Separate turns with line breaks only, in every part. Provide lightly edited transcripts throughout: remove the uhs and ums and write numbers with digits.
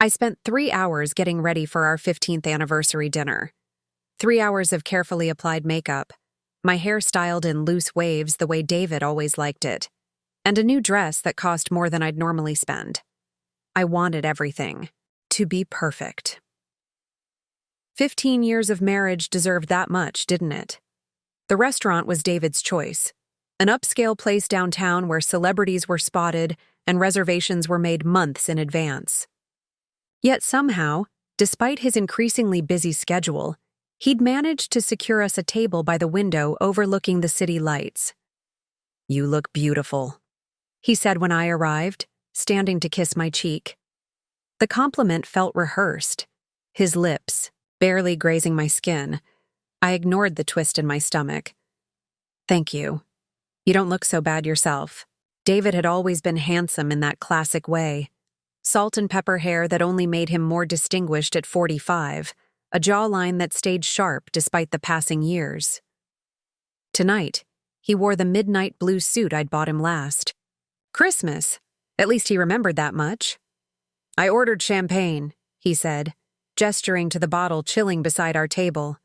I spent 3 hours getting ready for our 15th anniversary dinner. 3 hours of carefully applied makeup, my hair styled in loose waves the way David always liked it, and a new dress that cost more than I'd normally spend. I wanted everything to be perfect. 15 years of marriage deserved that much, didn't it? The restaurant was David's choice, an upscale place downtown where celebrities were spotted and reservations were made months in advance. Yet somehow, despite his increasingly busy schedule, he'd managed to secure us a table by the window overlooking the city lights. "You look beautiful," he said when I arrived, standing to kiss my cheek. The compliment felt rehearsed, his lips barely grazing my skin. I ignored the twist in my stomach. "Thank you. You don't look so bad yourself." David had always been handsome in that classic way. Salt and pepper hair that only made him more distinguished at 45, a jawline that stayed sharp despite the passing years. Tonight, he wore the midnight blue suit I'd bought him last. Christmas. At least he remembered that much. "I ordered champagne," he said, gesturing to the bottle chilling beside our table.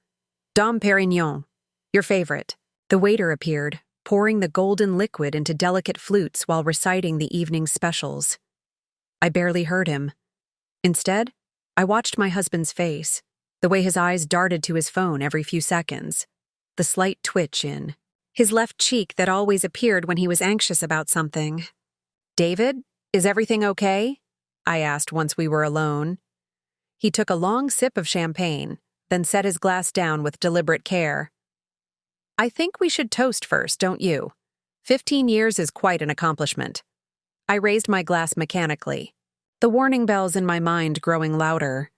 "Dom Perignon, your favorite." The waiter appeared, pouring the golden liquid into delicate flutes while reciting the evening's specials. I barely heard him. Instead, I watched my husband's face, the way his eyes darted to his phone every few seconds, the slight twitch in his left cheek that always appeared when he was anxious about something. "David, is everything okay?" I asked once we were alone. He took a long sip of champagne, then set his glass down with deliberate care. "I think we should toast first, don't you? 15 years is quite an accomplishment." I raised my glass mechanically, the warning bells in my mind growing louder.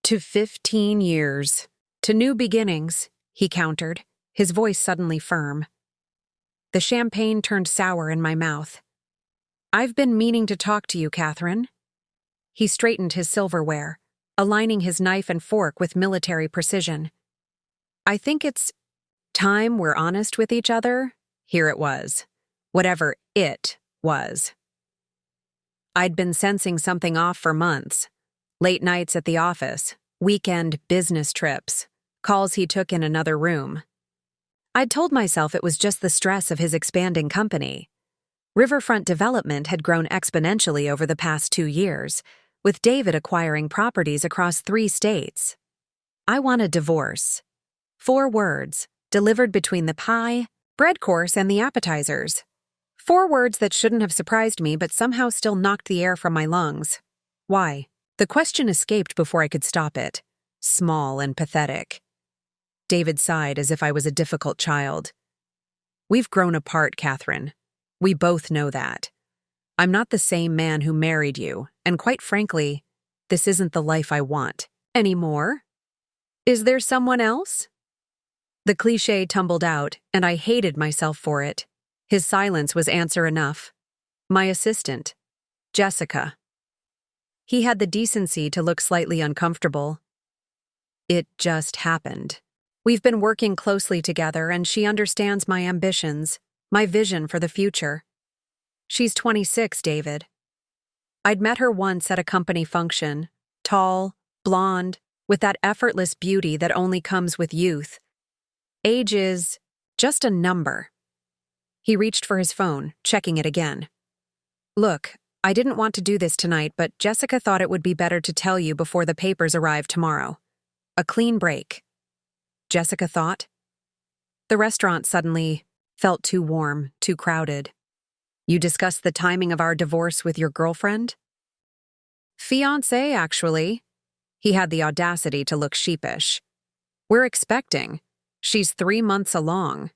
"To 15 years. To new beginnings," he countered, his voice suddenly firm. The champagne turned sour in my mouth. "I've been meaning to talk to you, Catherine." He straightened his silverware, aligning his knife and fork with military precision. "I think it's time we're honest with each other." Here it was. Whatever it was. I'd been sensing something off for months. Late nights at the office, weekend business trips, calls he took in another room. I'd told myself it was just the stress of his expanding company. Riverfront development had grown exponentially over the past 2 years, with David acquiring properties across 3 states. I want a divorce. 4 words, delivered between the pie, bread course, and the appetizers. 4 words that shouldn't have surprised me but somehow still knocked the air from my lungs. Why? The question escaped before I could stop it. Small and pathetic. David sighed as if I was a difficult child. "We've grown apart, Catherine. We both know that. I'm not the same man who married you, and quite frankly, this isn't the life I want anymore. Is there someone else?" The cliché tumbled out, and I hated myself for it. His silence was answer enough. "My assistant, Jessica." He had the decency to look slightly uncomfortable. "It just happened. We've been working closely together, and she understands my ambitions, my vision for the future. She's 26, David. I'd met her once at a company function, tall, blonde, with that effortless beauty that only comes with youth. Age is just a number." He reached for his phone, checking it again. "Look, I didn't want to do this tonight, but Jessica thought it would be better to tell you before the papers arrive tomorrow. A clean break." Jessica thought. The restaurant suddenly felt too warm, too crowded. "You discussed the timing of our divorce with your girlfriend?" "Fiancé, actually." He had the audacity to look sheepish. "We're expecting. She's 3 months along."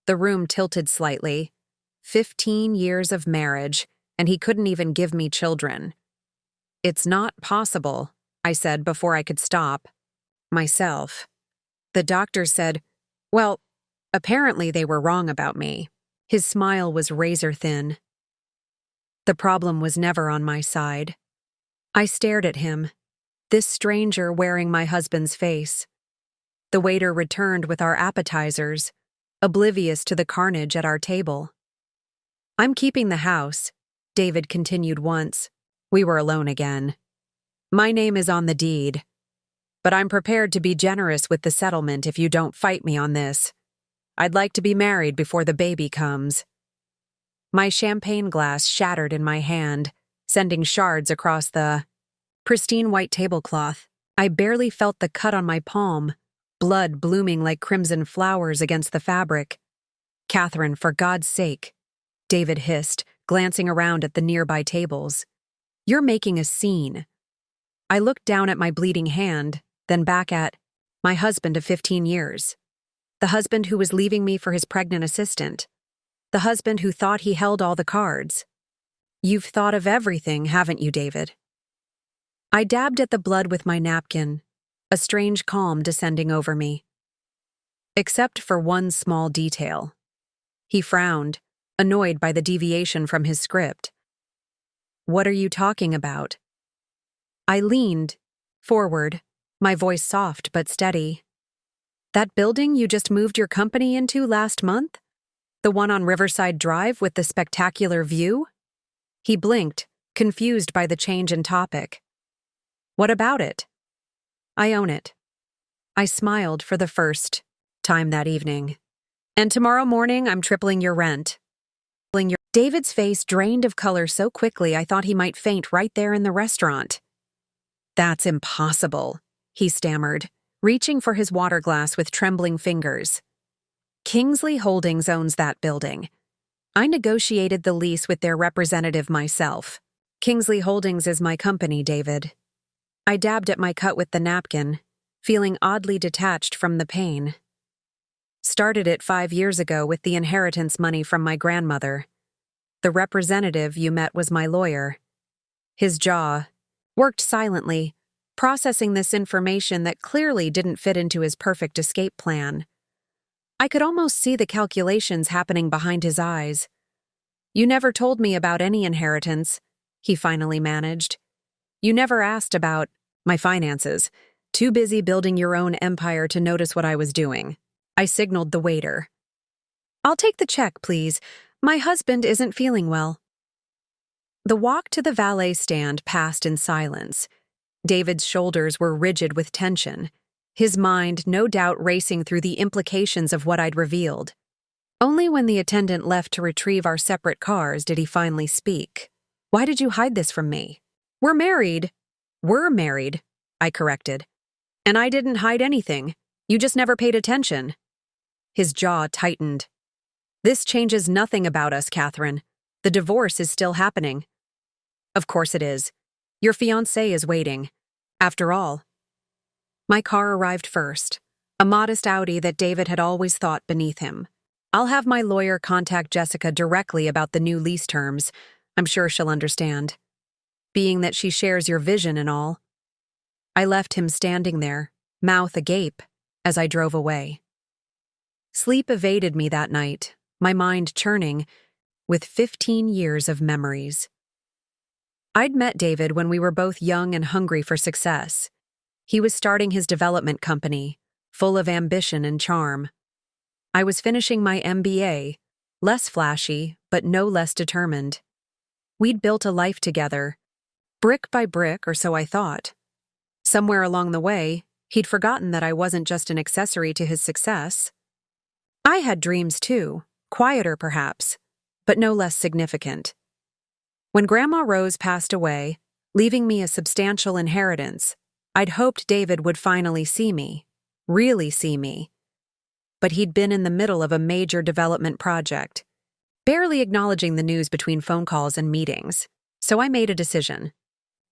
The room tilted slightly. 15 years of marriage, and he couldn't even give me children. "It's not possible," I said before I could stop myself. The doctor said, "Well, apparently they were wrong about me." His smile was razor thin. The problem was never on my side. I stared at him, this stranger wearing my husband's face. The waiter returned with our appetizers, oblivious to the carnage at our table. "I'm keeping the house," David continued once. We were alone again. My name is on the deed, but I'm prepared to be generous with the settlement if you don't fight me on this. I'd like to be married before the baby comes." My champagne glass shattered in my hand, sending shards across the pristine white tablecloth. I barely felt the cut on my palm, blood blooming like crimson flowers against the fabric. "Catherine, for God's sake," David hissed, glancing around at the nearby tables. "You're making a scene." I looked down at my bleeding hand, then back at my husband of 15 years. The husband who was leaving me for his pregnant assistant. The husband who thought he held all the cards. "You've thought of everything, haven't you, David?" I dabbed at the blood with my napkin, a strange calm descending over me. Except for one small detail. He frowned, annoyed by the deviation from his script. "What are you talking about?" I leaned forward, my voice soft but steady. "That building you just moved your company into last month? The one on Riverside Drive with the spectacular view?" He blinked, confused by the change in topic. "What about it?" "I own it." I smiled for the first time that evening. "And tomorrow morning I'm tripling your rent." David's face drained of color so quickly I thought he might faint right there in the restaurant. "That's impossible," he stammered, reaching for his water glass with trembling fingers. "Kingsley Holdings owns that building. I negotiated the lease with their representative myself. Kingsley Holdings is my company, David." I dabbed at my cut with the napkin, feeling oddly detached from the pain. "Started it 5 years ago with the inheritance money from my grandmother. The representative you met was my lawyer." His jaw worked silently, processing this information that clearly didn't fit into his perfect escape plan. I could almost see the calculations happening behind his eyes. "You never told me about any inheritance," he finally managed. "You never asked about my finances. Too busy building your own empire to notice what I was doing." I signaled the waiter. "I'll take the check, please. My husband isn't feeling well." The walk to the valet stand passed in silence. David's shoulders were rigid with tension, his mind no doubt racing through the implications of what I'd revealed. Only when the attendant left to retrieve our separate cars did he finally speak. "Why did you hide this from me?" "We're married." "We're married," I corrected. "And I didn't hide anything. You just never paid attention." His jaw tightened. "This changes nothing about us, Catherine. The divorce is still happening." "Of course it is. Your fiancé is waiting. After all." My car arrived first, a modest Audi that David had always thought beneath him. "I'll have my lawyer contact Jessica directly about the new lease terms. I'm sure she'll understand. Being that she shares your vision and all." I left him standing there, mouth agape, as I drove away. Sleep evaded me that night, my mind churning with 15 years of memories. I'd met David when we were both young and hungry for success. He was starting his development company, full of ambition and charm. I was finishing my MBA, less flashy, but no less determined. We'd built a life together, brick by brick, or so I thought. Somewhere along the way, he'd forgotten that I wasn't just an accessory to his success. I had dreams too, quieter perhaps, but no less significant. When Grandma Rose passed away, leaving me a substantial inheritance, I'd hoped David would finally see me, really see me. But he'd been in the middle of a major development project, barely acknowledging the news between phone calls and meetings. So I made a decision.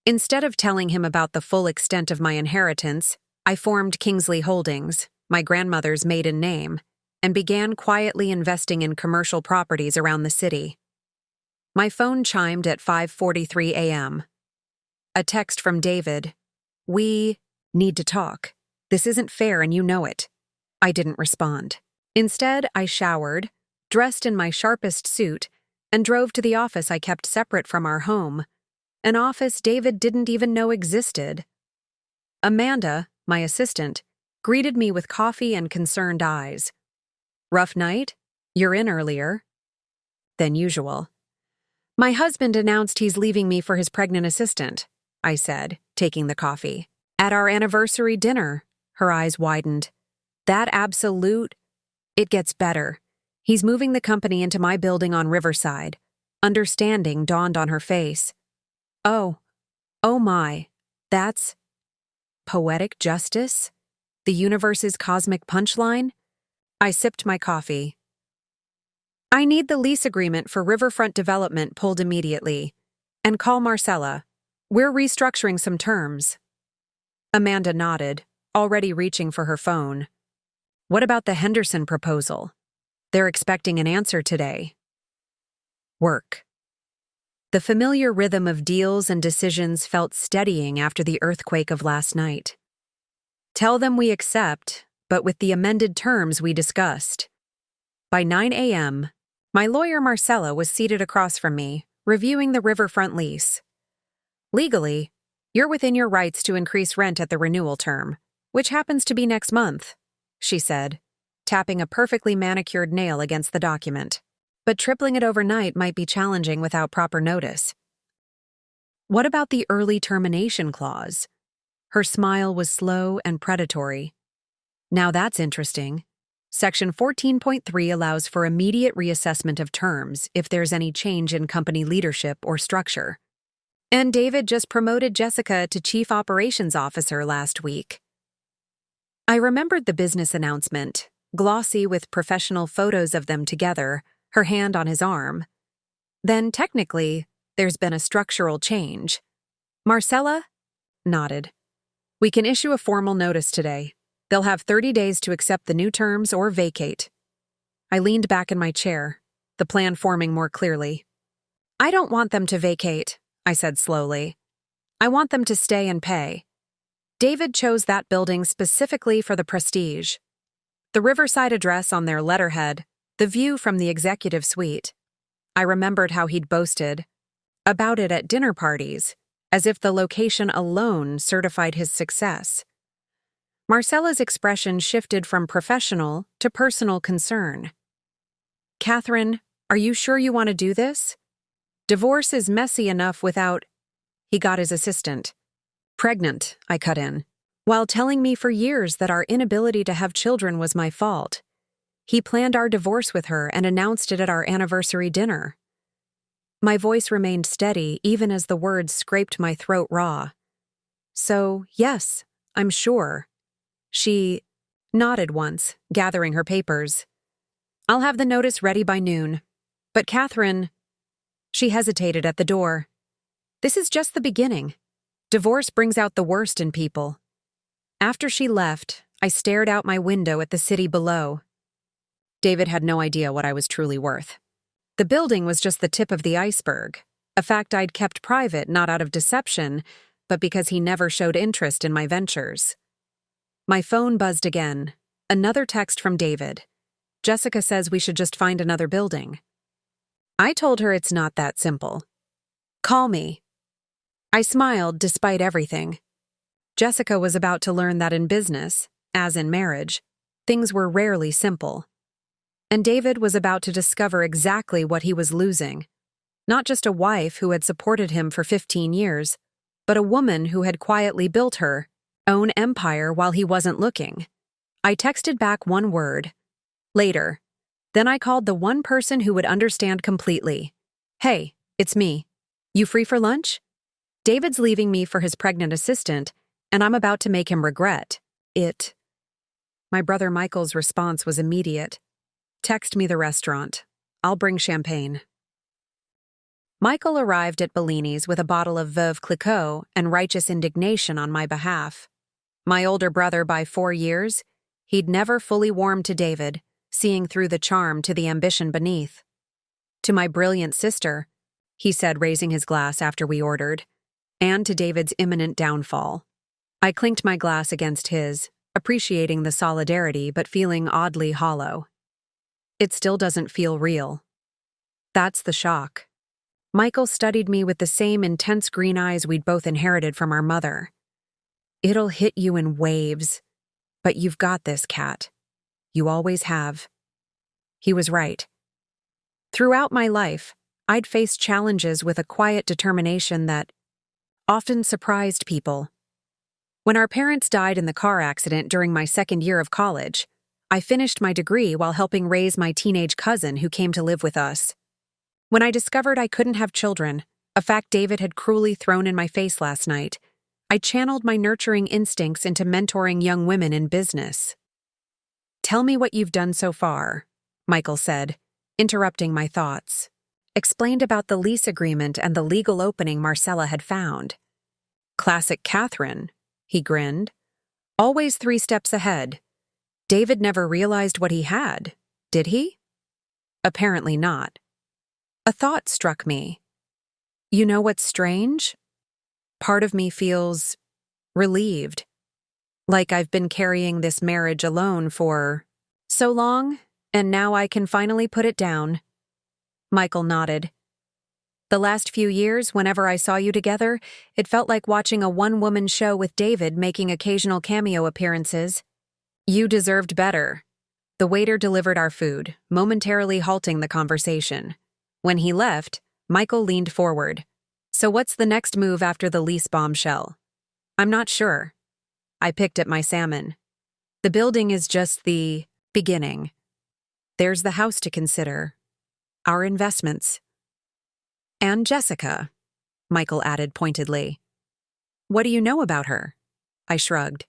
Instead of telling him about the full extent of my inheritance, I formed Kingsley Holdings, my grandmother's maiden name, and began quietly investing in commercial properties around the city. My phone chimed at 5:43 a.m. A text from David. "We need to talk. This isn't fair and you know it." I didn't respond. Instead, I showered, dressed in my sharpest suit, and drove to the office I kept separate from our home, an office David didn't even know existed. Amanda, my assistant, greeted me with coffee and concerned eyes. "Rough night? You're in earlier." "Than usual." "My husband announced he's leaving me for his pregnant assistant," I said, taking the coffee. At our anniversary dinner. Her eyes widened. That absolute... It gets better. He's moving the company into my building on Riverside. Understanding dawned on her face. Oh my, that's... Poetic justice? The universe's cosmic punchline? I sipped my coffee. I need the lease agreement for riverfront development pulled immediately. And call Marcella. We're restructuring some terms. Amanda nodded, already reaching for her phone. What about the Henderson proposal? They're expecting an answer today. Work. The familiar rhythm of deals and decisions felt steadying after the earthquake of last night. Tell them we accept, but with the amended terms we discussed. By 9 a.m., my lawyer Marcella was seated across from me, reviewing the riverfront lease. Legally, you're within your rights to increase rent at the renewal term, which happens to be next month, she said, tapping a perfectly manicured nail against the document. But tripling it overnight might be challenging without proper notice. What about the early termination clause? Her smile was slow and predatory. Now that's interesting. Section 14.3 allows for immediate reassessment of terms if there's any change in company leadership or structure. And David just promoted Jessica to Chief Operations Officer last week. I remembered the business announcement, glossy with professional photos of them together, her hand on his arm. Then, technically, there's been a structural change. Marcella nodded. We can issue a formal notice today. They'll have 30 days to accept the new terms or vacate. I leaned back in my chair, the plan forming more clearly. I don't want them to vacate, I said slowly. I want them to stay and pay. David chose that building specifically for the prestige. The Riverside address on their letterhead, the view from the executive suite. I remembered how he'd boasted about it at dinner parties, as if the location alone certified his success. Marcella's expression shifted from professional to personal concern. Catherine, are you sure you want to do this? Divorce is messy enough without... He got his assistant. Pregnant, I cut in, while telling me for years that our inability to have children was my fault. He planned our divorce with her and announced it at our anniversary dinner. My voice remained steady even as the words scraped my throat raw. So, yes, I'm sure. She nodded once, gathering her papers. I'll have the notice ready by noon. But Catherine... She hesitated at the door. This is just the beginning. Divorce brings out the worst in people. After she left, I stared out my window at the city below. David had no idea what I was truly worth. The building was just the tip of the iceberg, a fact I'd kept private not out of deception, but because he never showed interest in my ventures. My phone buzzed again. Another text from David. Jessica says we should just find another building. I told her it's not that simple. Call me. I smiled despite everything. Jessica was about to learn that in business, as in marriage, things were rarely simple. And David was about to discover exactly what he was losing. Not just a wife who had supported him for 15 years, but a woman who had quietly built her own empire while he wasn't looking. I texted back one word. Later. Then I called the one person who would understand completely. Hey, it's me. You free for lunch? David's leaving me for his pregnant assistant, and I'm about to make him regret it. My brother Michael's response was immediate. Text me the restaurant. I'll bring champagne. Michael arrived at Bellini's with a bottle of Veuve Clicquot and righteous indignation on my behalf. My older brother by 4 years, he'd never fully warmed to David, seeing through the charm to the ambition beneath. To my brilliant sister, he said, raising his glass after we ordered, and to David's imminent downfall. I clinked my glass against his, appreciating the solidarity but feeling oddly hollow. It still doesn't feel real. That's the shock. Michael studied me with the same intense green eyes we'd both inherited from our mother. It'll hit you in waves, but you've got this, Kat. You always have. He was right. Throughout my life, I'd faced challenges with a quiet determination that often surprised people. When our parents died in the car accident during my second year of college, I finished my degree while helping raise my teenage cousin who came to live with us. When I discovered I couldn't have children, a fact David had cruelly thrown in my face last night, I channeled my nurturing instincts into mentoring young women in business. "Tell me what you've done so far," Michael said, interrupting my thoughts. Explained about the lease agreement and the legal opening Marcella had found. "Classic Catherine," he grinned. "Always 3 steps ahead. David never realized what he had, did he?" Apparently not. A thought struck me. You know what's strange? Part of me feels relieved. Like I've been carrying this marriage alone for so long, and now I can finally put it down. Michael nodded. The last few years, whenever I saw you together, it felt like watching a one-woman show with David making occasional cameo appearances. You deserved better. The waiter delivered our food, momentarily halting the conversation. When he left, Michael leaned forward. "So what's the next move after the lease bombshell?" "I'm not sure." I picked at my salmon. "The building is just the beginning. There's the house to consider. Our investments." "And Jessica," Michael added pointedly. "What do you know about her?" I shrugged.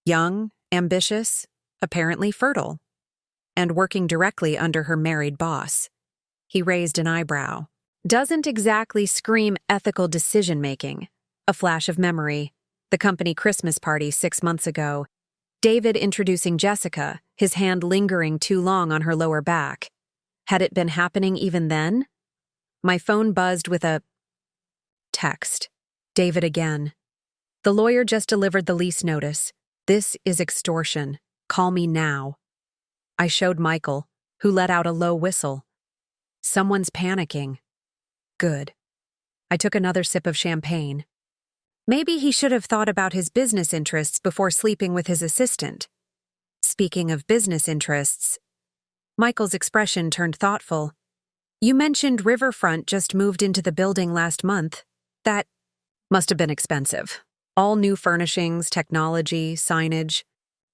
"Young, ambitious, apparently fertile, and working directly under her married boss." He raised an eyebrow. "Doesn't exactly scream ethical decision-making." A flash of memory. The company Christmas party 6 months ago. David introducing Jessica, his hand lingering too long on her lower back. Had it been happening even then? My phone buzzed with a text. David again. "The lawyer just delivered the lease notice. This is extortion. Call me now." I showed Michael, who let out a low whistle. Someone's panicking. Good. I took another sip of champagne. Maybe he should have thought about his business interests before sleeping with his assistant. Speaking of business interests, Michael's expression turned thoughtful. "You mentioned Riverfront just moved into the building last month. That must have been expensive. All new furnishings, technology, signage,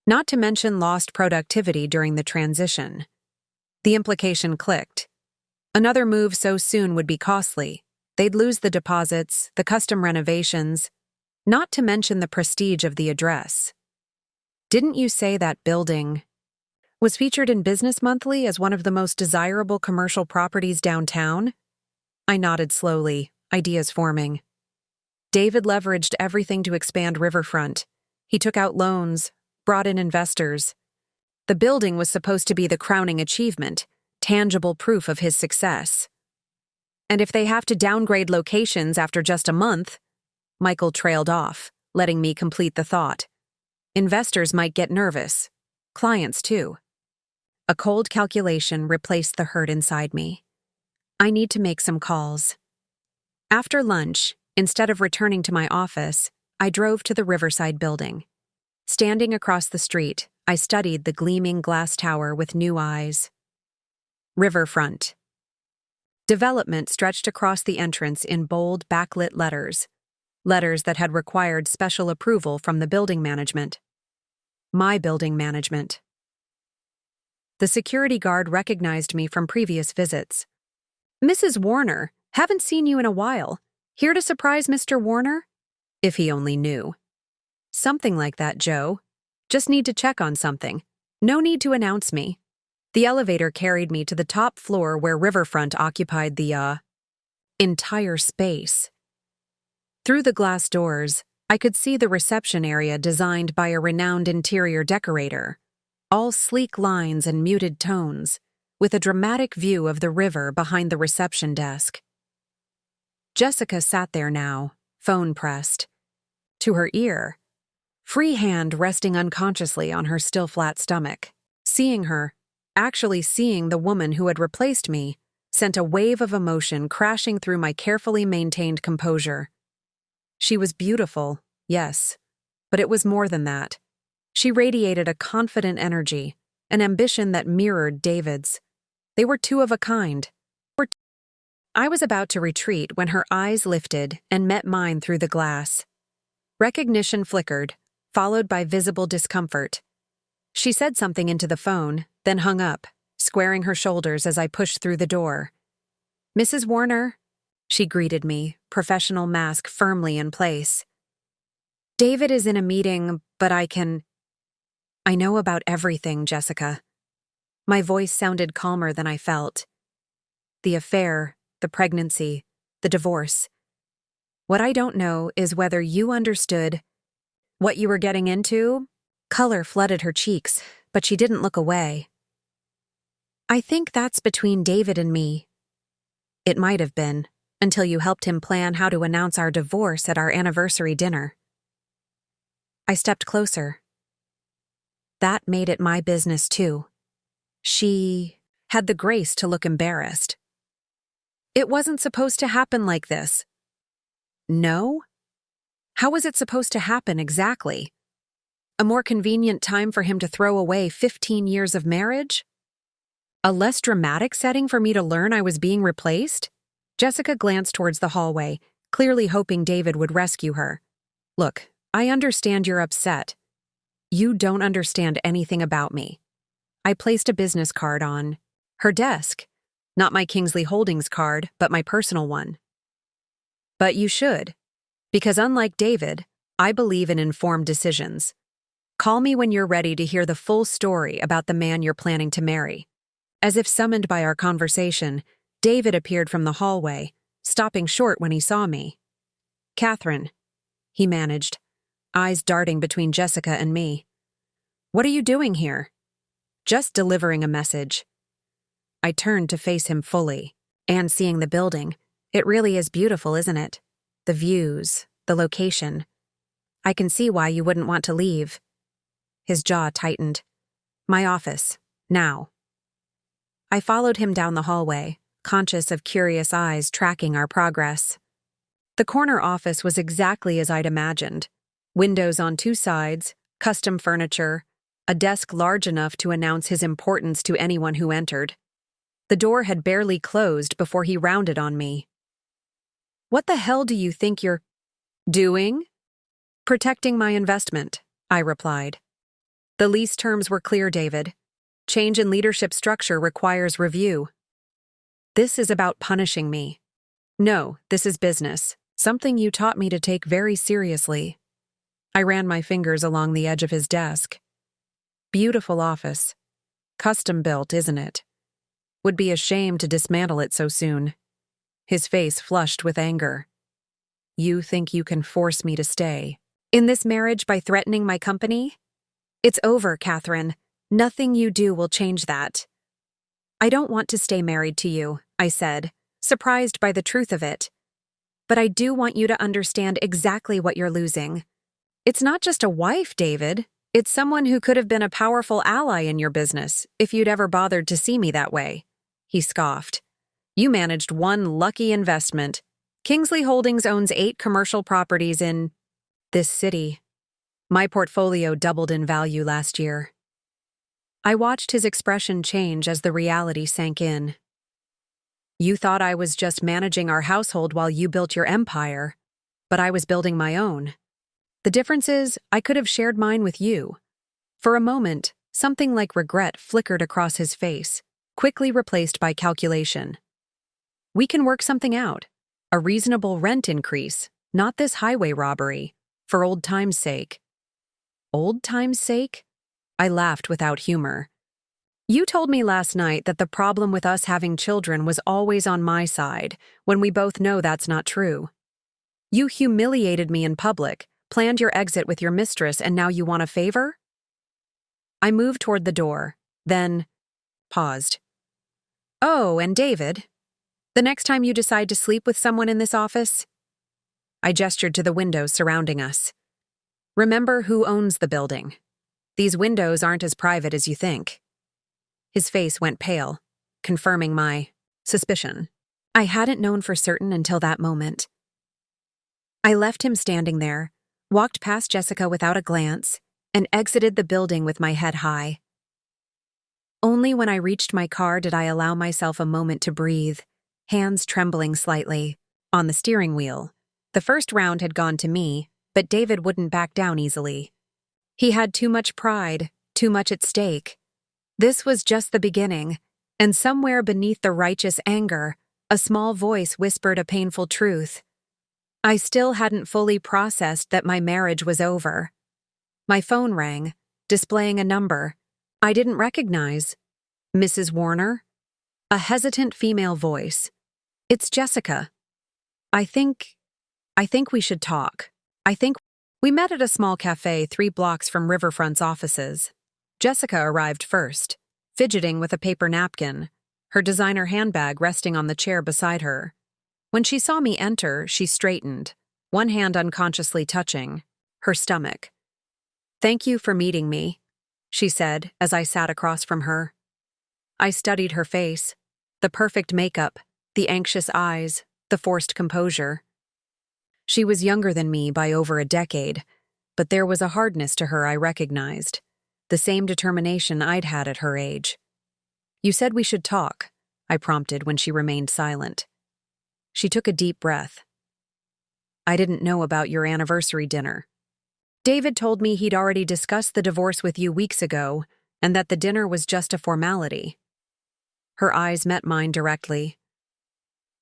not to mention lost productivity during the transition." The implication clicked. Another move so soon would be costly. They'd lose the deposits, the custom renovations, not to mention the prestige of the address. "Didn't you say that building was featured in Business Monthly as one of the most desirable commercial properties downtown?" I nodded slowly, ideas forming. David leveraged everything to expand Riverfront. He took out loans, brought in investors. The building was supposed to be the crowning achievement, tangible proof of his success. "And if they have to downgrade locations after just a month," Michael trailed off, letting me complete the thought. "Investors might get nervous. Clients, too." A cold calculation replaced the hurt inside me. I need to make some calls. After lunch, instead of returning to my office, I drove to the Riverside building. Standing across the street, I studied the gleaming glass tower with new eyes. Riverfront. Development stretched across the entrance in bold, backlit letters that had required special approval from the building management. My building management. The security guard recognized me from previous visits. "Mrs. Warner, haven't seen you in a while. Here to surprise Mr. Warner?" If he only knew. "Something like that, Joe. Just need to check on something. No need to announce me." The elevator carried me to the top floor where Riverfront occupied the, entire space. Through the glass doors, I could see the reception area designed by a renowned interior decorator. All sleek lines and muted tones, with a dramatic view of the river behind the reception desk. Jessica sat there now, phone pressed. To her ear, free hand resting unconsciously on her still flat stomach. Seeing her, actually seeing the woman who had replaced me, sent a wave of emotion crashing through my carefully maintained composure. She was beautiful, yes, but it was more than that. She radiated a confident energy, an ambition that mirrored David's. They were two of a kind. I was about to retreat when her eyes lifted and met mine through the glass. Recognition flickered, followed by visible discomfort. She said something into the phone, then hung up, squaring her shoulders as I pushed through the door. "Mrs. Warner," she greeted me, professional mask firmly in place. "David is in a meeting, but I know about everything, Jessica." My voice sounded calmer than I felt. The affair, the pregnancy, the divorce. What I don't know is whether you understood what you were getting into. Color flooded her cheeks, but she didn't look away. "I think that's between David and me." "It might have been, until you helped him plan how to announce our divorce at our anniversary dinner." I stepped closer. "That made it my business, too." She had the grace to look embarrassed. "It wasn't supposed to happen like this." "No? How was it supposed to happen exactly? A more convenient time for him to throw away 15 years of marriage? A less dramatic setting for me to learn I was being replaced?" Jessica glanced towards the hallway, clearly hoping David would rescue her. "Look, I understand you're upset. You don't understand anything about me." I placed a business card on her desk. Not my Kingsley Holdings card, but my personal one. "But you should, because unlike David, I believe in informed decisions. Call me when you're ready to hear the full story about the man you're planning to marry." As if summoned by our conversation, David appeared from the hallway, stopping short when he saw me. "Catherine," he managed, eyes darting between Jessica and me. "What are you doing here?" "Just delivering a message." I turned to face him fully, and seeing the building. It really is beautiful, isn't it? The views, the location. I can see why you wouldn't want to leave. His jaw tightened. "My office, now." I followed him down the hallway, conscious of curious eyes tracking our progress. The corner office was exactly as I'd imagined. Windows on two sides, custom furniture, a desk large enough to announce his importance to anyone who entered. The door had barely closed before he rounded on me. "What the hell do you think you're doing?" "Protecting my investment," I replied. "The lease terms were clear, David. Change in leadership structure requires review." "This is about punishing me." "No, this is business, something you taught me to take very seriously." I ran my fingers along the edge of his desk. "Beautiful office. Custom built, isn't it? Would be a shame to dismantle it so soon." His face flushed with anger. "You think you can force me to stay in this marriage by threatening my company? It's over, Catherine. Nothing you do will change that." "I don't want to stay married to you," I said, surprised by the truth of it. "But I do want you to understand exactly what you're losing. It's not just a wife, David. It's someone who could have been a powerful ally in your business, if you'd ever bothered to see me that way." He scoffed. "You managed one lucky investment. Kingsley Holdings owns 8 commercial properties in this city. My portfolio doubled in value last year." I watched his expression change as the reality sank in. "You thought I was just managing our household while you built your empire, but I was building my own. The difference is, I could have shared mine with you." For a moment, something like regret flickered across his face, quickly replaced by calculation. "We can work something out. A reasonable rent increase, not this highway robbery, for old time's sake." "Old time's sake?" I laughed without humor. "You told me last night that the problem with us having children was always on my side, when we both know that's not true. You humiliated me in public, planned your exit with your mistress, and now you want a favor?" I moved toward the door, then paused. "Oh, and David, the next time you decide to sleep with someone in this office?" I gestured to the windows surrounding us. "Remember who owns the building. These windows aren't as private as you think." His face went pale, confirming my suspicion. I hadn't known for certain until that moment. I left him standing there, walked past Jessica without a glance, and exited the building with my head high. Only when I reached my car did I allow myself a moment to breathe, hands trembling slightly, on the steering wheel. The first round had gone to me, but David wouldn't back down easily. He had too much pride, too much at stake. This was just the beginning, and somewhere beneath the righteous anger, a small voice whispered a painful truth. I still hadn't fully processed that my marriage was over. My phone rang, displaying a number I didn't recognize. Mrs. Warner? A hesitant female voice. It's Jessica. I think we should talk. We met at a small cafe 3 blocks from Riverfront's offices. Jessica arrived first, fidgeting with a paper napkin, her designer handbag resting on the chair beside her. When she saw me enter, she straightened, one hand unconsciously touching her stomach. "Thank you for meeting me," she said as I sat across from her. I studied her face, the perfect makeup, the anxious eyes, the forced composure. She was younger than me by over a decade, but there was a hardness to her I recognized, the same determination I'd had at her age. "You said we should talk," I prompted when she remained silent. She took a deep breath. "I didn't know about your anniversary dinner. David told me he'd already discussed the divorce with you weeks ago, and that the dinner was just a formality." Her eyes met mine directly.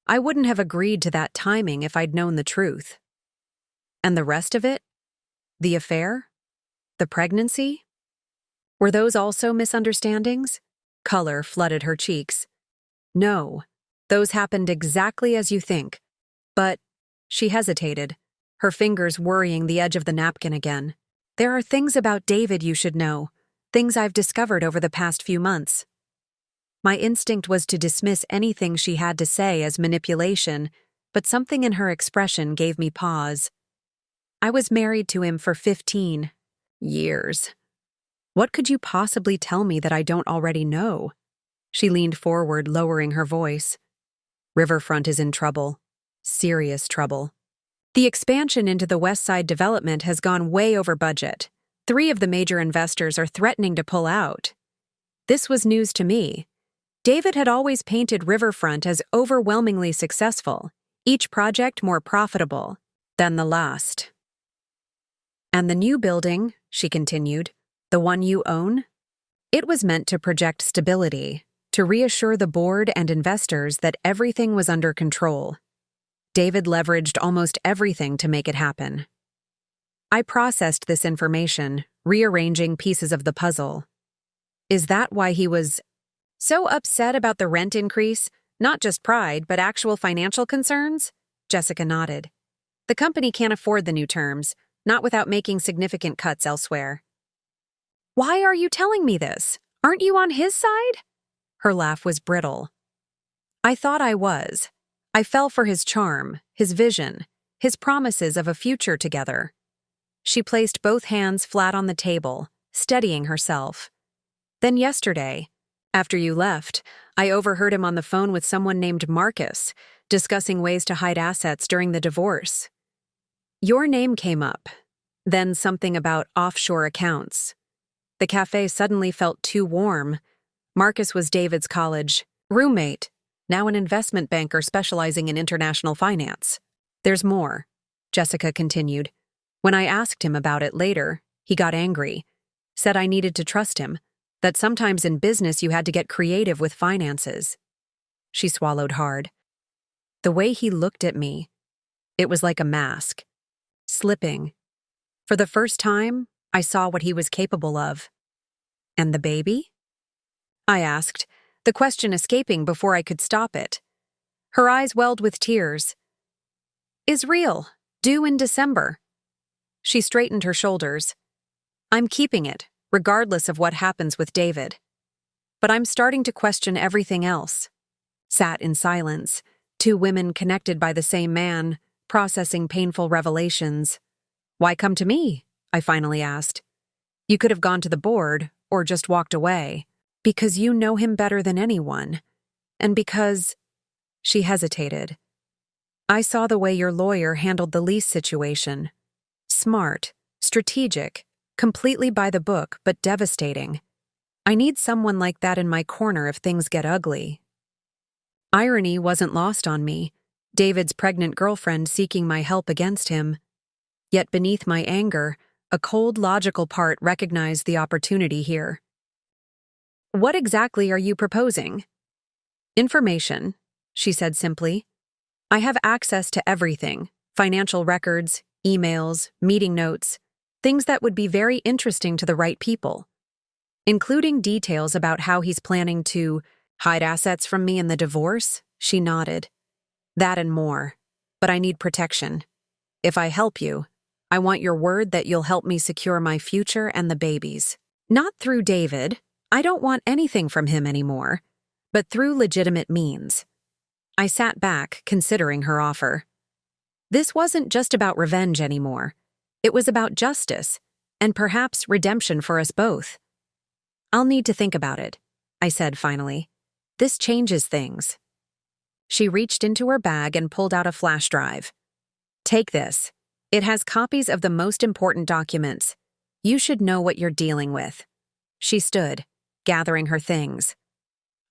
"I wouldn't have agreed to that timing if I'd known the truth." "And the rest of it? The affair? The pregnancy? Were those also misunderstandings?" Color flooded her cheeks. "No, those happened exactly as you think. But," she hesitated, her fingers worrying the edge of the napkin again, "there are things about David you should know, things I've discovered over the past few months." My instinct was to dismiss anything she had to say as manipulation, but something in her expression gave me pause. "I was married to him for 15 years. What could you possibly tell me that I don't already know?" She leaned forward, lowering her voice. "Riverfront is in trouble. Serious trouble. The expansion into the West Side development has gone way over budget. 3 of the major investors are threatening to pull out." This was news to me. David had always painted Riverfront as overwhelmingly successful, each project more profitable than the last. "And the new building," she continued, "the one you own? It was meant to project stability, to reassure the board and investors that everything was under control. David leveraged almost everything to make it happen." I processed this information, rearranging pieces of the puzzle. "Is that why he was so upset about the rent increase? Not just pride, but actual financial concerns?" Jessica nodded. "The company can't afford the new terms, not without making significant cuts elsewhere." "Why are you telling me this? Aren't you on his side?" Her laugh was brittle. "I thought I was. I fell for his charm, his vision, his promises of a future together." She placed both hands flat on the table, steadying herself. "Then yesterday, after you left, I overheard him on the phone with someone named Marcus, discussing ways to hide assets during the divorce. Your name came up, then something about offshore accounts. The cafe suddenly felt too warm. Marcus was David's college roommate, now an investment banker specializing in international finance. There's more," Jessica continued. "When I asked him about it later, he got angry, said I needed to trust him, that sometimes in business you had to get creative with finances." She swallowed hard. The way he looked at me, it was like a mask. Slipping. For the first time, I saw what he was capable of. "And the baby?" I asked, the question escaping before I could stop it. Her eyes welled with tears. "Is real, due in December." She straightened her shoulders. "I'm keeping it, regardless of what happens with David. But I'm starting to question everything else." Sat in silence, 2 women connected by the same man, processing painful revelations. "Why come to me?" I finally asked. "You could have gone to the board, or just walked away. Because you know him better than anyone. And because—" She hesitated. "I saw the way your lawyer handled the lease situation. Smart, strategic, completely by the book, but devastating. I need someone like that in my corner if things get ugly." Irony wasn't lost on me, David's pregnant girlfriend seeking my help against him. Yet beneath my anger, a cold, logical part recognized the opportunity here. "What exactly are you proposing?" "Information," she said simply. "I have access to everything: financial records, emails, meeting notes, things that would be very interesting to the right people, including details about how he's planning to hide assets from me in the divorce." She nodded. "That and more. But I need protection. If I help you, I want your word that you'll help me secure my future and the baby's. Not through David. I don't want anything from him anymore, but through legitimate means." I sat back, considering her offer. This wasn't just about revenge anymore. It was about justice, and perhaps redemption for us both. "I'll need to think about it," I said finally. "This changes things." She reached into her bag and pulled out a flash drive. "Take this. It has copies of the most important documents. You should know what you're dealing with." She stood, gathering her things.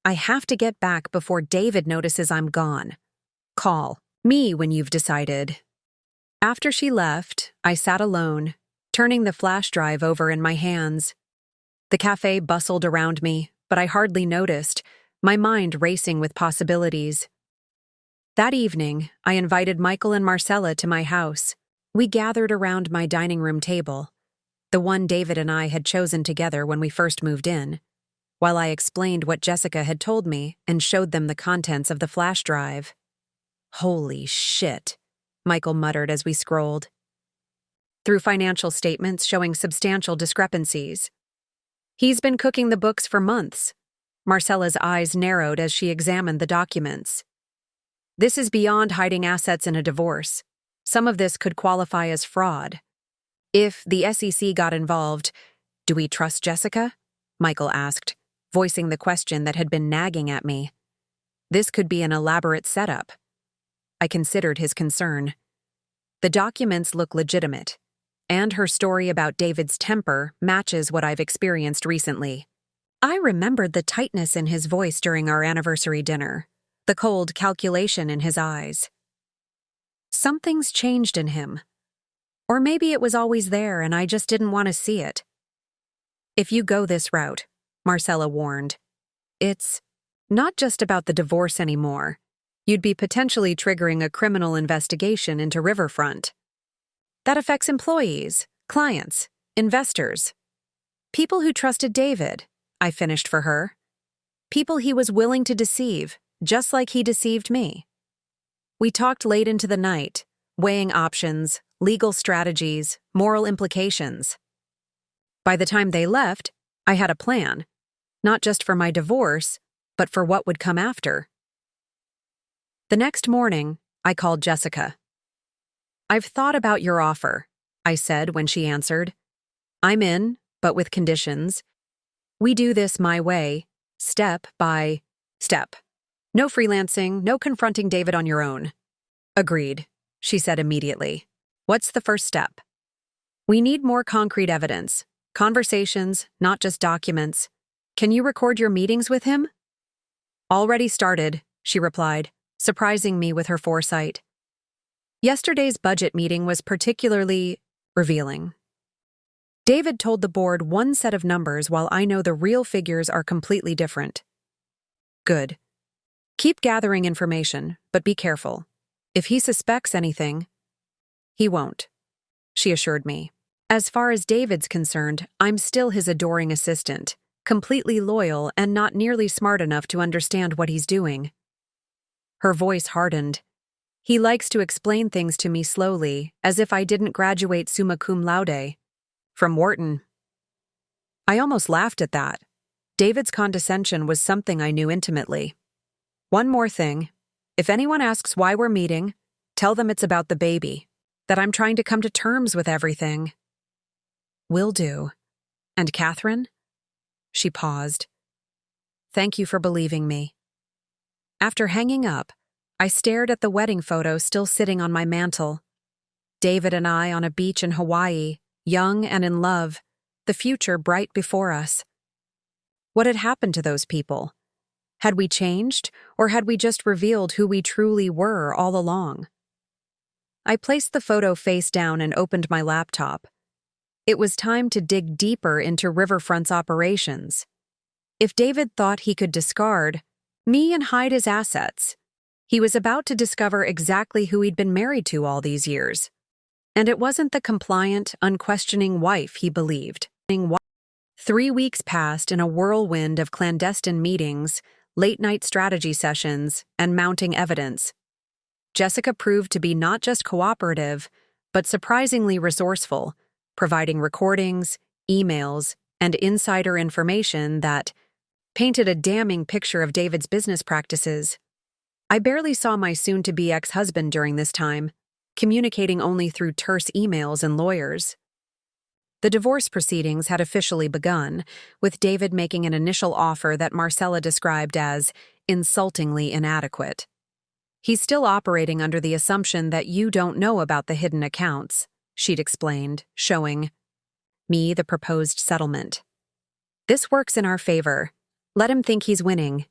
"I have to get back before David notices I'm gone. Call me when you've decided." After she left, I sat alone, turning the flash drive over in my hands. The cafe bustled around me, but I hardly noticed, my mind racing with possibilities. That evening, I invited Michael and Marcella to my house. We gathered around my dining room table, the one David and I had chosen together when we first moved in, while I explained what Jessica had told me and showed them the contents of the flash drive. "Holy shit," Michael muttered as we scrolled through financial statements showing substantial discrepancies. "He's been cooking the books for months." Marcella's eyes narrowed as she examined the documents. "This is beyond hiding assets in a divorce. Some of this could qualify as fraud. If the SEC got involved, do we trust Jessica?" Michael asked, voicing the question that had been nagging at me. This could be an elaborate setup. I considered his concern. The documents look legitimate, and her story about David's temper matches what I've experienced recently. I remembered the tightness in his voice during our anniversary dinner, the cold calculation in his eyes. Something's changed in him. Or maybe it was always there and I just didn't want to see it. "If you go this route," Marcella warned, "it's not just about the divorce anymore. You'd be potentially triggering a criminal investigation into Riverfront. That affects employees, clients, investors. People who trusted David," I finished for her. "People he was willing to deceive, just like he deceived me." We talked late into the night, weighing options, legal strategies, moral implications. By the time they left, I had a plan, not just for my divorce, but for what would come after. The next morning, I called Jessica. "I've thought about your offer," I said when she answered. "I'm in, but with conditions. We do this my way, step by step. No freelancing, no confronting David on your own." "Agreed," she said immediately. "What's the first step?" "We need more concrete evidence. Conversations, not just documents. Can you record your meetings with him?" "Already started," she replied, surprising me with her foresight. Yesterday's budget meeting was particularly revealing. David told the board one set of numbers while I know the real figures are completely different. "Good. Keep gathering information, but be careful. If he suspects anything—" "He won't," she assured me. "As far as David's concerned, I'm still his adoring assistant, completely loyal and not nearly smart enough to understand what he's doing." Her voice hardened. "He likes to explain things to me slowly, as if I didn't graduate summa cum laude from Wharton." I almost laughed at that. David's condescension was something I knew intimately. "One more thing. If anyone asks why we're meeting, tell them it's about the baby, that I'm trying to come to terms with everything." "Will do. And Catherine?" She paused. "Thank you for believing me." After hanging up, I stared at the wedding photo still sitting on my mantel. David and I on a beach in Hawaii, young and in love, the future bright before us. What had happened to those people? Had we changed, or had we just revealed who we truly were all along? I placed the photo face down and opened my laptop. It was time to dig deeper into Riverfront's operations. If David thought he could discard me and hide his assets, he was about to discover exactly who he'd been married to all these years. And it wasn't the compliant, unquestioning wife he believed. 3 weeks passed in a whirlwind of clandestine meetings, late-night strategy sessions, and mounting evidence. Jessica proved to be not just cooperative, but surprisingly resourceful, providing recordings, emails, and insider information that painted a damning picture of David's business practices. I barely saw my soon-to-be ex-husband during this time, communicating only through terse emails and lawyers. The divorce proceedings had officially begun, with David making an initial offer that Marcella described as insultingly inadequate. He's still operating under the assumption that you don't know about the hidden accounts, she'd explained, showing me the proposed settlement. This works in our favor. Let him think he's winning.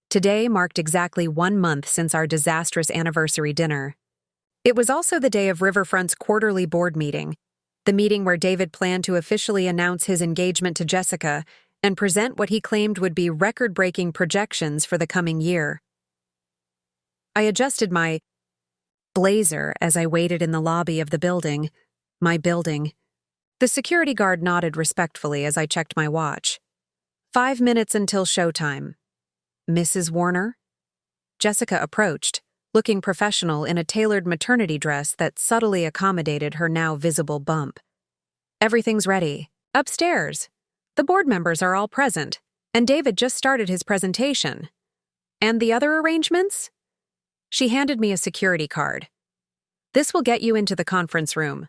Today marked exactly 1 month since our disastrous anniversary dinner. It was also the day of Riverfront's quarterly board meeting, the meeting where David planned to officially announce his engagement to Jessica and present what he claimed would be record-breaking projections for the coming year. I adjusted my blazer as I waited in the lobby of the building, my building. The security guard nodded respectfully as I checked my watch. 5 minutes until showtime. Mrs. Warner? Jessica approached, looking professional in a tailored maternity dress that subtly accommodated her now visible bump. Everything's ready. Upstairs. The board members are all present, and David just started his presentation. And the other arrangements? She handed me a security card. This will get you into the conference room.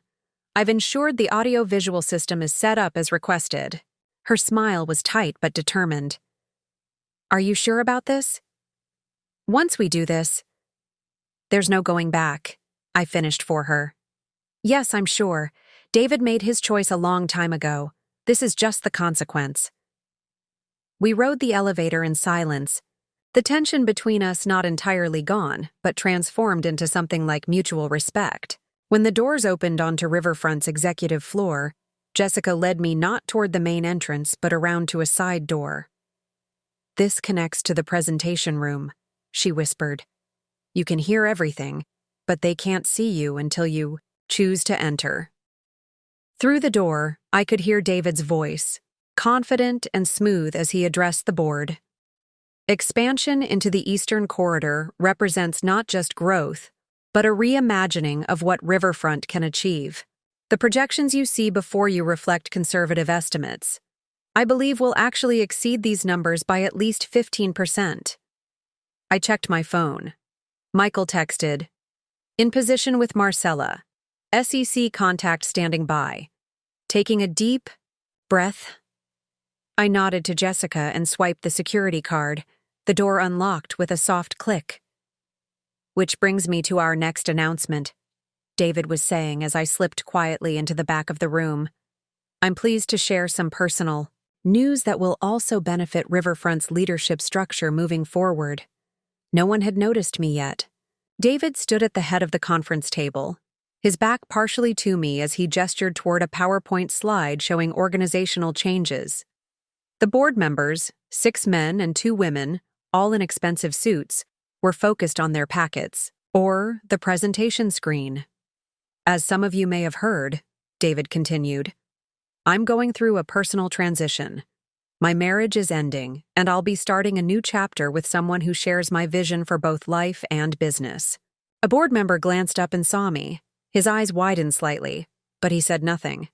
I've ensured the audio-visual system is set up as requested. Her smile was tight but determined. Are you sure about this? Once we do this, there's no going back, I finished for her. Yes, I'm sure. David made his choice a long time ago. This is just the consequence. We rode the elevator in silence, the tension between us not entirely gone, but transformed into something like mutual respect. When the doors opened onto Riverfront's executive floor, Jessica led me not toward the main entrance but around to a side door. This connects to the presentation room, she whispered. You can hear everything, but they can't see you until you choose to enter. Through the door, I could hear David's voice, confident and smooth as he addressed the board. Expansion into the Eastern Corridor represents not just growth, but a reimagining of what Riverfront can achieve. The projections you see before you reflect conservative estimates. I believe we'll actually exceed these numbers by at least 15%. I checked my phone. Michael texted, "In position with Marcella. SEC contact standing by." Taking a deep breath, I nodded to Jessica and swiped the security card. The door unlocked with a soft click. Which brings me to our next announcement, David was saying as I slipped quietly into the back of the room. I'm pleased to share some personal news that will also benefit Riverfront's leadership structure moving forward. No one had noticed me yet. David stood at the head of the conference table, his back partially to me as he gestured toward a PowerPoint slide showing organizational changes. The board members, 6 men and 2 women, all in expensive suits, were focused on their packets, or the presentation screen. As some of you may have heard, David continued, I'm going through a personal transition. My marriage is ending, and I'll be starting a new chapter with someone who shares my vision for both life and business. A board member glanced up and saw me. His eyes widened slightly, but he said nothing.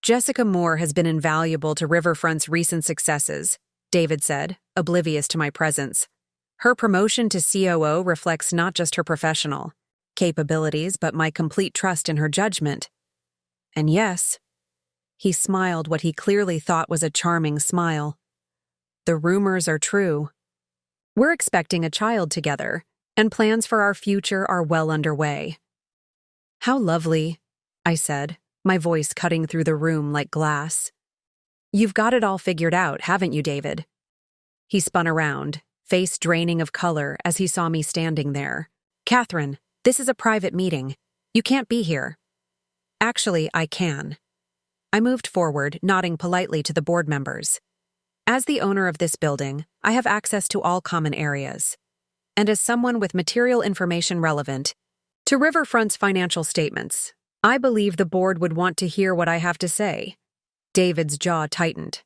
Jessica Moore has been invaluable to Riverfront's recent successes, David said, oblivious to my presence. Her promotion to COO reflects not just her professional capabilities, but my complete trust in her judgment. And yes, he smiled what he clearly thought was a charming smile. The rumors are true. We're expecting a child together, and plans for our future are well underway. How lovely, I said, my voice cutting through the room like glass. You've got it all figured out, haven't you, David? He spun around, face draining of color as he saw me standing there. "Catherine, this is a private meeting. You can't be here." "Actually, I can." I moved forward, nodding politely to the board members. As the owner of this building, I have access to all common areas. And as someone with material information relevant to Riverfront's financial statements, I believe the board would want to hear what I have to say. David's jaw tightened.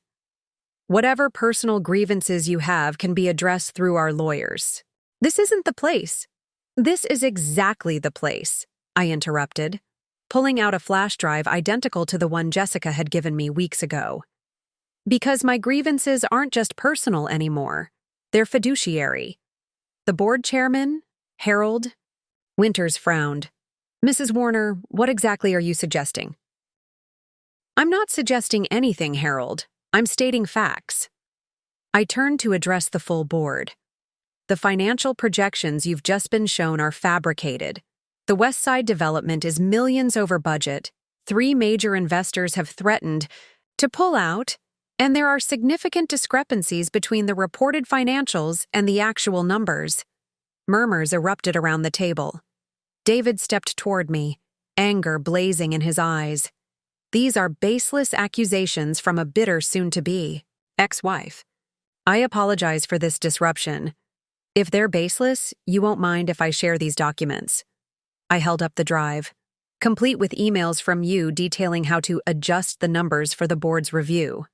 "Whatever personal grievances you have can be addressed through our lawyers." "This isn't the place." "This is exactly the place," I interrupted, pulling out a flash drive identical to the one Jessica had given me weeks ago. "Because my grievances aren't just personal anymore. They're fiduciary." The board chairman, Harold. Winters frowned. "Mrs. Warner, what exactly are you suggesting?" "I'm not suggesting anything, Harold. I'm stating facts." I turned to address the full board. "The financial projections you've just been shown are fabricated. The West Side development is millions over budget. 3 major investors have threatened to pull out, and there are significant discrepancies between the reported financials and the actual numbers." Murmurs erupted around the table. David stepped toward me, anger blazing in his eyes. "These are baseless accusations from a bitter soon-to-be ex-wife. I apologize for this disruption. If they're baseless, you won't mind if I share these documents." I held up the drive, complete with emails from you detailing how to adjust the numbers for the board's review.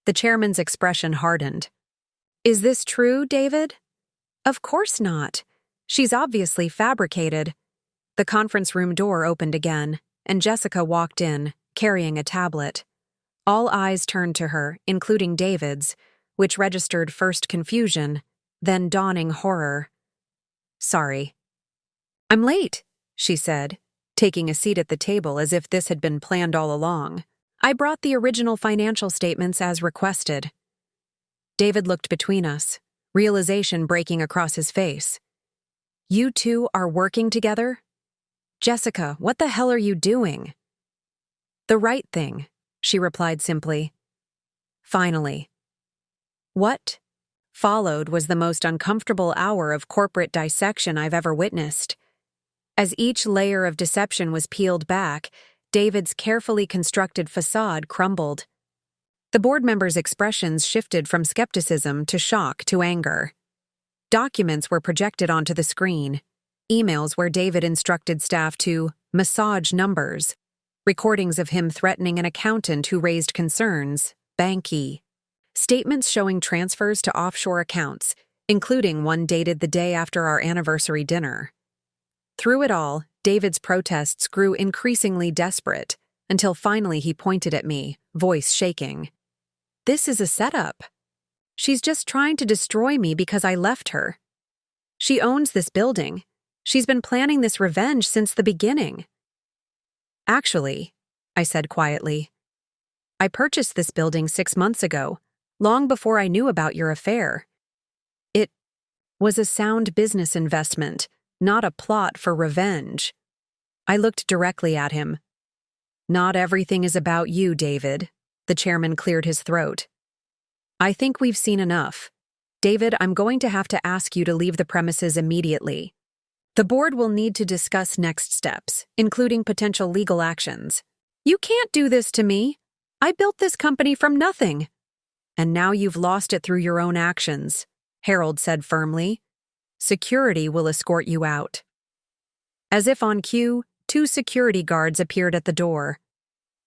The chairman's expression hardened. "Is this true, David?" "Of course not. She's obviously fabricated." The conference room door opened again, and Jessica walked in, carrying a tablet. All eyes turned to her, including David's, which registered first confusion, then dawning horror. "Sorry." "I'm late," she said, taking a seat at the table as if this had been planned all along. "I brought the original financial statements as requested." David looked between us, realization breaking across his face. "You two are working together?" "Jessica, what the hell are you doing?" "The right thing," she replied simply. "Finally." What followed was the most uncomfortable hour of corporate dissection I've ever witnessed. As each layer of deception was peeled back, David's carefully constructed facade crumbled. The board members' expressions shifted from skepticism to shock to anger. Documents were projected onto the screen, emails where David instructed staff to massage numbers, recordings of him threatening an accountant who raised concerns, Banky, statements showing transfers to offshore accounts, including one dated the day after our anniversary dinner. Through it all, David's protests grew increasingly desperate, until finally he pointed at me, voice shaking. "This is a setup. She's just trying to destroy me because I left her. She owns this building. She's been planning this revenge since the beginning." "Actually," I said quietly, "I purchased this building 6 months ago, long before I knew about your affair. It was a sound business investment, not a plot for revenge." I looked directly at him. "Not everything is about you, David." The chairman cleared his throat. "I think we've seen enough. David, I'm going to have to ask you to leave the premises immediately. The board will need to discuss next steps, including potential legal actions." "You can't do this to me. I built this company from nothing." "And now you've lost it through your own actions," Harold said firmly. "Security will escort you out." As if on cue, 2 security guards appeared at the door.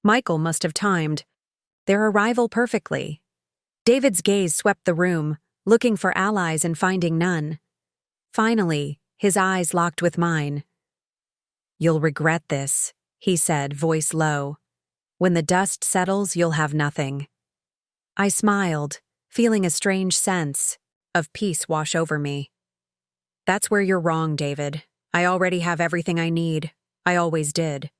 Michael must have timed their arrival perfectly. David's gaze swept the room, looking for allies and finding none. Finally, his eyes locked with mine. "You'll regret this," he said, voice low. "When the dust settles, you'll have nothing." I smiled, feeling a strange sense of peace wash over me. "That's where you're wrong, David. I already have everything I need. I always did."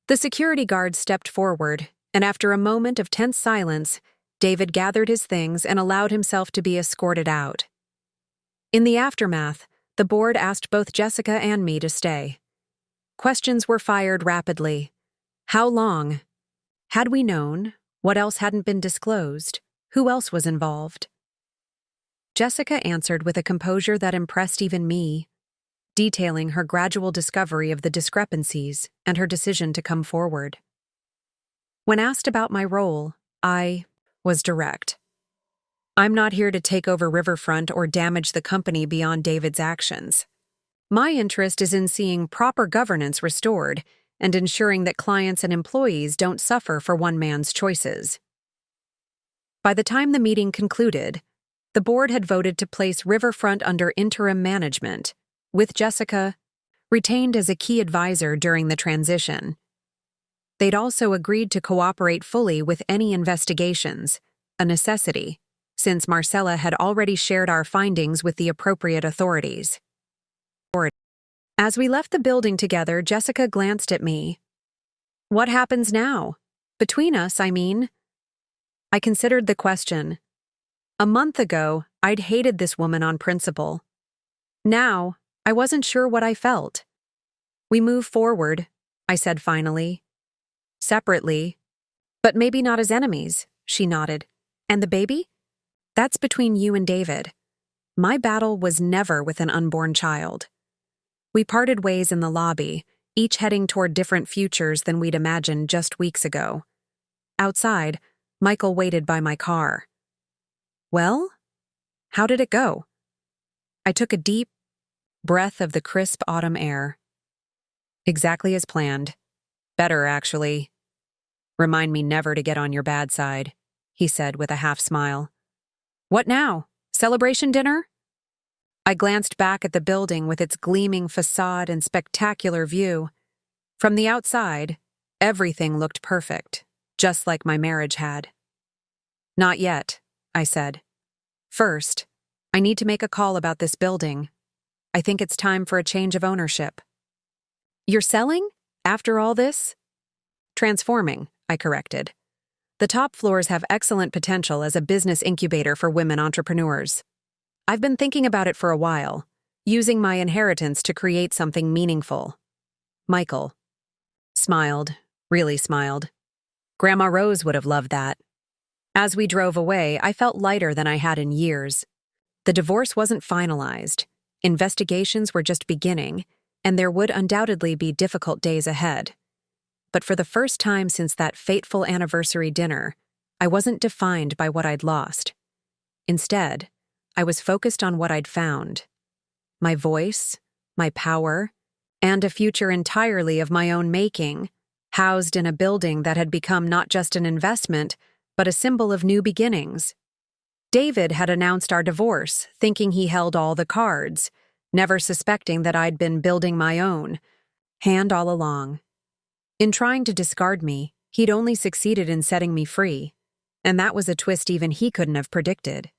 The security guard stepped forward, and after a moment of tense silence, David gathered his things and allowed himself to be escorted out. In the aftermath, the board asked both Jessica and me to stay. Questions were fired rapidly. How long? Had we known? What else hadn't been disclosed? Who else was involved? Jessica answered with a composure that impressed even me, detailing her gradual discovery of the discrepancies and her decision to come forward. When asked about my role, I was direct. I'm not here to take over Riverfront or damage the company beyond David's actions. My interest is in seeing proper governance restored and ensuring that clients and employees don't suffer for one man's choices. By the time the meeting concluded, the board had voted to place Riverfront under interim management, with Jessica retained as a key advisor during the transition. They'd also agreed to cooperate fully with any investigations, a necessity, since Marcella had already shared our findings with the appropriate authorities. As we left the building together, Jessica glanced at me. What happens now? Between us, I mean. I considered the question. A month ago, I'd hated this woman on principle. Now, I wasn't sure what I felt. We move forward, I said finally. Separately. But maybe not as enemies, she nodded. And the baby? That's between you and David. My battle was never with an unborn child. We parted ways in the lobby, each heading toward different futures than we'd imagined just weeks ago. Outside, Michael waited by my car. Well? How did it go? I took a deep breath of the crisp autumn air. Exactly as planned. Better, actually. Remind me never to get on your bad side, he said with a half-smile. What now? Celebration dinner? I glanced back at the building with its gleaming facade and spectacular view. From the outside, everything looked perfect, just like my marriage had. Not yet, I said. First, I need to make a call about this building. I think it's time for a change of ownership. You're selling? After all this? Transforming, I corrected. The top floors have excellent potential as a business incubator for women entrepreneurs. I've been thinking about it for a while, using my inheritance to create something meaningful. Michael smiled, really smiled. Grandma Rose would have loved that. As we drove away, I felt lighter than I had in years. The divorce wasn't finalized, investigations were just beginning, and there would undoubtedly be difficult days ahead. But for the first time since that fateful anniversary dinner, I wasn't defined by what I'd lost. Instead, I was focused on what I'd found. My voice, my power, and a future entirely of my own making, housed in a building that had become not just an investment, but a symbol of new beginnings. David had announced our divorce, thinking he held all the cards, never suspecting that I'd been building my own, hand all along. In trying to discard me, he'd only succeeded in setting me free, and that was a twist even he couldn't have predicted.